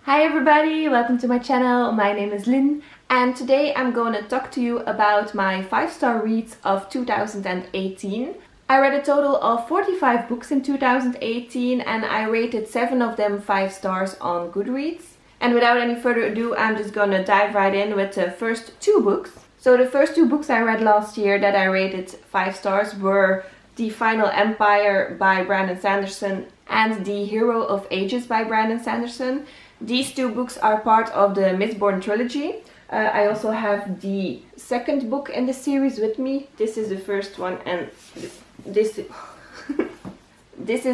Hi everybody, welcome to my channel. My name is Lynn and today I'm going to talk to you about my 5-star reads of 2018. I read a total of 45 books in 2018 and I rated 7 of them 5 stars on Goodreads. And without any further ado, I'm just going to dive right in with the first 2 books. So the first 2 books I read last year that I rated 5 stars were The Final Empire by Brandon Sanderson and The Hero of Ages by Brandon Sanderson. These 2 books are part of the Mistborn trilogy. I also have the second book in the series with me. This is the first one and this is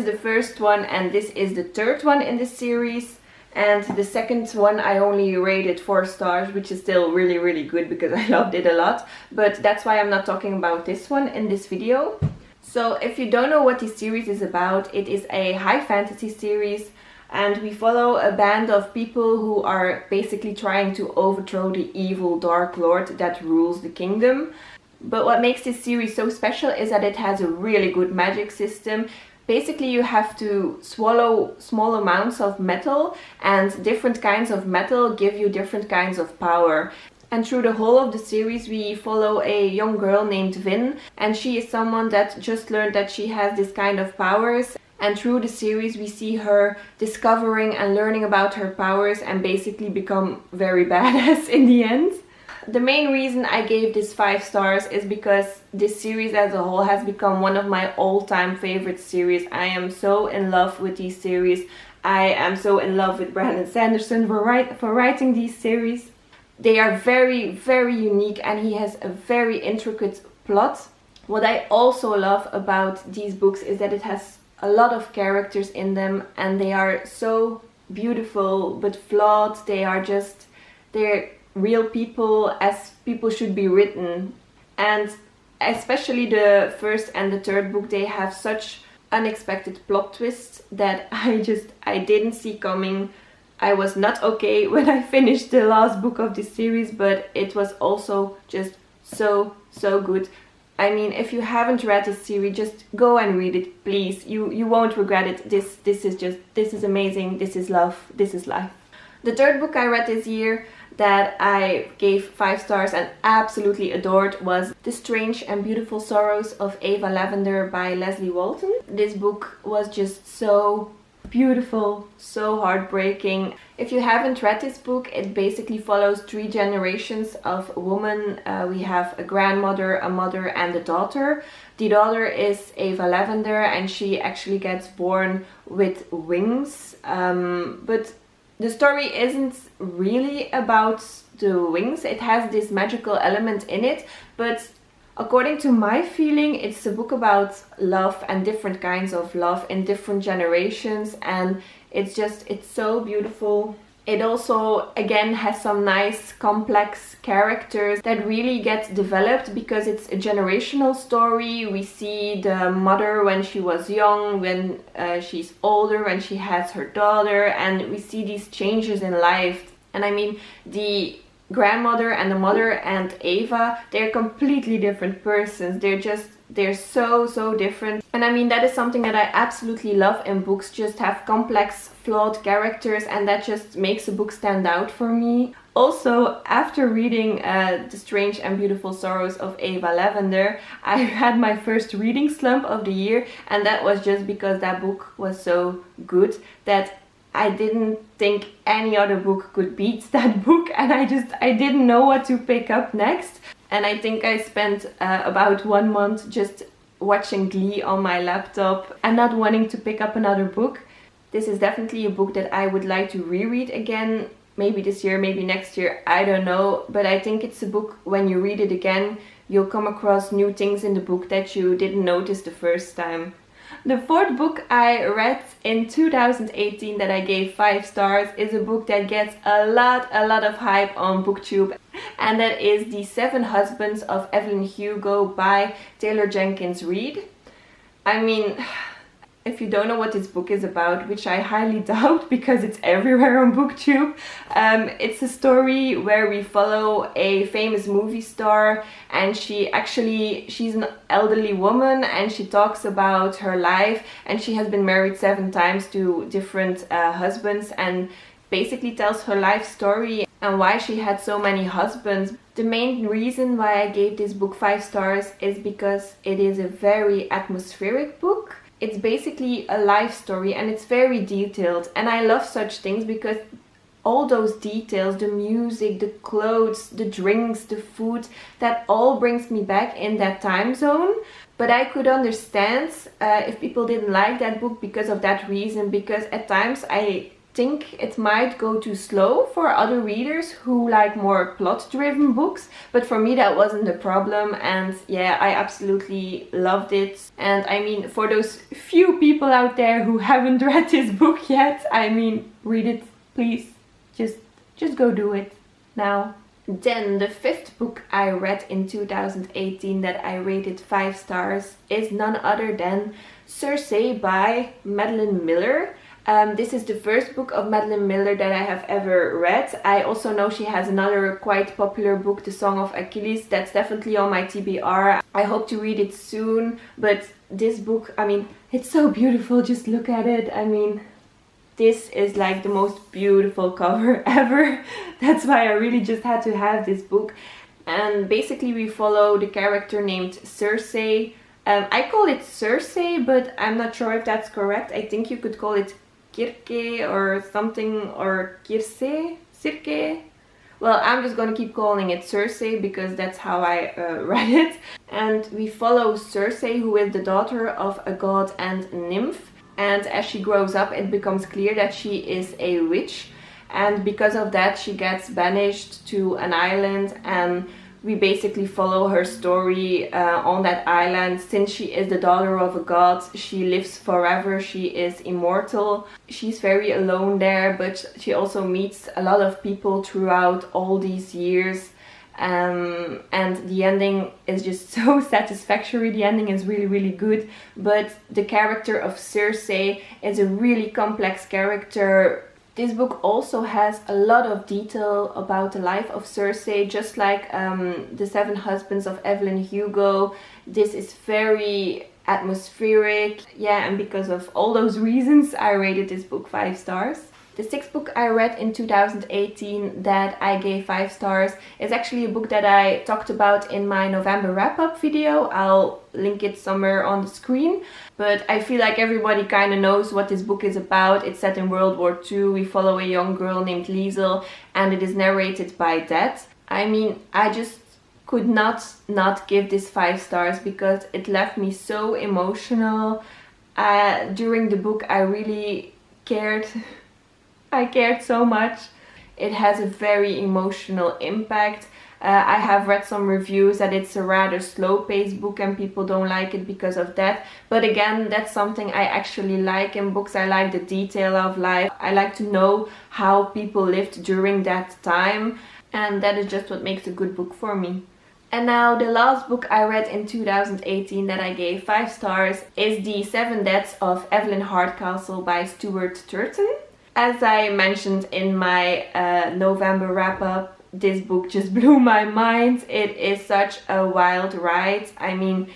the first one and this is the third one in the series. And the second one I only rated 4 stars, which is still really good because I loved it a lot. But that's why I'm not talking about this one in this video. So if you don't know what this series is about, it is a high fantasy series. And we follow a band of people who are basically trying to overthrow the evil Dark Lord that rules the kingdom. But what makes this series so special is that it has a really good magic system. Basically you have to swallow small amounts of metal and different kinds of metal give you different kinds of power. And through the whole of the series we follow a young girl named Vin, and she is someone that just learned that she has this kind of powers. And through the series we see her discovering and learning about her powers and basically become very badass in the end. The main reason I gave this 5 stars is because this series as a whole has become one of my all-time favorite series. I am so in love with these series. I am so in love with Brandon Sanderson for writing these series. They are very unique and he has a very intricate plot. What I also love about these books is that it has a lot of characters in them and they are so beautiful but flawed. They're real people as people should be written. And especially the first and the third book, they have such unexpected plot twists that I didn't see coming. I was not okay when I finished the last book of this series, but it was also just so good. I mean, if you haven't read this series, just go and read it, please. You won't regret it. This is amazing. This is love. This is life. The third book I read this year that I gave 5 stars and absolutely adored was The Strange and Beautiful Sorrows of Lavender by Leslye Walton. This book was just so beautiful, so heartbreaking. If you haven't read this book, it basically follows 3 generations of women. We have a grandmother, a mother and a daughter. The daughter is Lavender and she actually gets born with wings. But the story isn't really about the wings. It has this magical element in it, but according to my feeling, it's a book about love and different kinds of love in different generations, and it's so beautiful. It also again has some nice complex characters that really get developed because it's a generational story. We see the mother when she was young, when she's older, when she has her daughter, and we see these changes in life. And I mean, the grandmother and the mother and Ava, they're completely different persons. They're so different. And I mean, that is something that I absolutely love in books, just have complex, flawed characters, and that just makes a book stand out for me. Also, after reading The Strange and Beautiful Sorrows of Lavender, I had my first reading slump of the year, and that was just because that book was so good that I didn't think any other book could beat that book, and I didn't know what to pick up next. And I think I spent about 1 month just watching Glee on my laptop and not wanting to pick up another book. This is definitely a book that I would like to reread again, maybe this year, maybe next year, I don't know. But I think it's a book, when you read it again, you'll come across new things in the book that you didn't notice the first time. The fourth book I read in 2018 that I gave 5 stars is a book that gets a lot of hype on BookTube, and that is The 7 Husbands of Evelyn Hugo by Jenkins Reid. I mean, if you don't know what this book is about, which I highly doubt because it's everywhere on BookTube, it's a story where we follow a famous movie star, and she's an elderly woman and she talks about her life, and she has been married 7 times to different husbands, and basically tells her life story and why she had so many husbands. The main reason why I gave this book 5 stars is because it is a very atmospheric book. It's basically a life story and it's very detailed, and I love such things because all those details, the music, the clothes, the drinks, the food, that all brings me back in that time zone. But I could understand if people didn't like that book because of that reason, because at times I think it might go too slow for other readers who like more plot-driven books, but for me that wasn't the problem, and yeah, I absolutely loved it. And I mean, for those few people out there who haven't read this book yet, I mean, read it, please. Just go do it now. Then the 5th book I read in 2018 that I rated 5 stars is none other than Circe by Madeline Miller. This is the first book of Madeline Miller that I have ever read. I also know she has another quite popular book, The Song of Achilles. That's definitely on my TBR. I hope to read it soon, but this book, I mean, it's so beautiful. Just look at it. I mean, this is like the most beautiful cover ever. That's why I really just had to have this book. And basically we follow the character named Circe. I call it Circe, but I'm not sure if that's correct. I think you could call it Kirke or something, or Circe? Well, I'm just gonna keep calling it Circe because that's how I read it. And we follow Circe, who is the daughter of a god and nymph. And as she grows up, it becomes clear that she is a witch. And because of that, she gets banished to an island, and we basically follow her story on that island. Since she is the daughter of a god, she lives forever, she is immortal. She's very alone there, but she also meets a lot of people throughout all these years. And the ending is just so satisfactory. The ending is really, really good. But the character of Circe is a really complex character. This book also has a lot of detail about the life of Circe, just like The 7 Husbands of Evelyn Hugo. This is very atmospheric. Yeah, and because of all those reasons, I rated this book 5 stars. The 6th book I read in 2018 that I gave 5 stars is actually a book that I talked about in my November wrap-up video. I'll link it somewhere on the screen. But I feel like everybody kind of knows what this book is about. It's set in World War II. We follow a young girl named Leslye, and it is narrated by Dad. I mean, I just could not give this 5 stars because it left me so emotional. During the book I really cared. I cared so much. It has a very emotional impact. I have read some reviews that it's a rather slow-paced book and people don't like it because of that. But again, that's something I actually like in books. I like the detail of life. I like to know how people lived during that time. And that is just what makes a good book for me. And now the last book I read in 2018 that I gave 5 stars is The 7 Deaths of Evelyn Hardcastle by Stuart Turton. As I mentioned in my November wrap-up, this book just blew my mind. It is such a wild ride. I mean,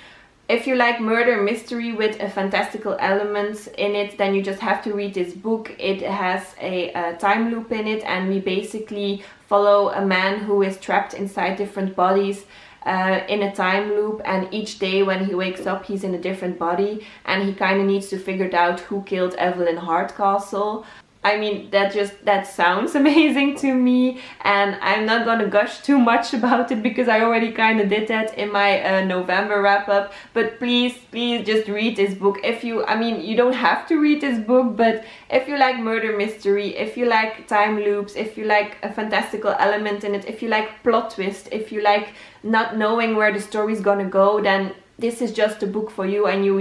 if you like murder mystery with a fantastical element in it, then you just have to read this book. It has a time loop in it, and we basically follow a man who is trapped inside different bodies in a time loop, and each day when he wakes up he's in a different body, and he kind of needs to figure out who killed Evelyn Hardcastle. I mean, that sounds amazing to me, and I'm not gonna gush too much about it because I already kind of did that in my November wrap-up. But please just read this book. I mean, you don't have to read this book, but if you like murder mystery, if you like time loops, if you like a fantastical element in it, if you like plot twist, if you like not knowing where the story's gonna go, then this is just a book for you, and you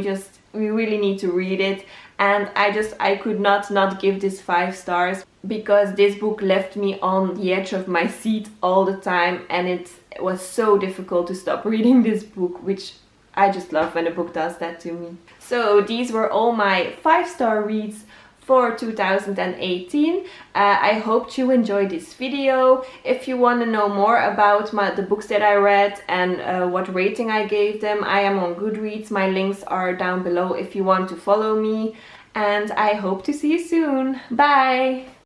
really need to read it. And I could not give this 5 stars because this book left me on the edge of my seat all the time, and it was so difficult to stop reading this book, which I just love when a book does that to me. So these were all my 5-star reads for 2018. I hope you enjoyed this video. If you want to know more about the books that I read and what rating I gave them, I am on Goodreads. My links are down below if you want to follow me. And I hope to see you soon. Bye!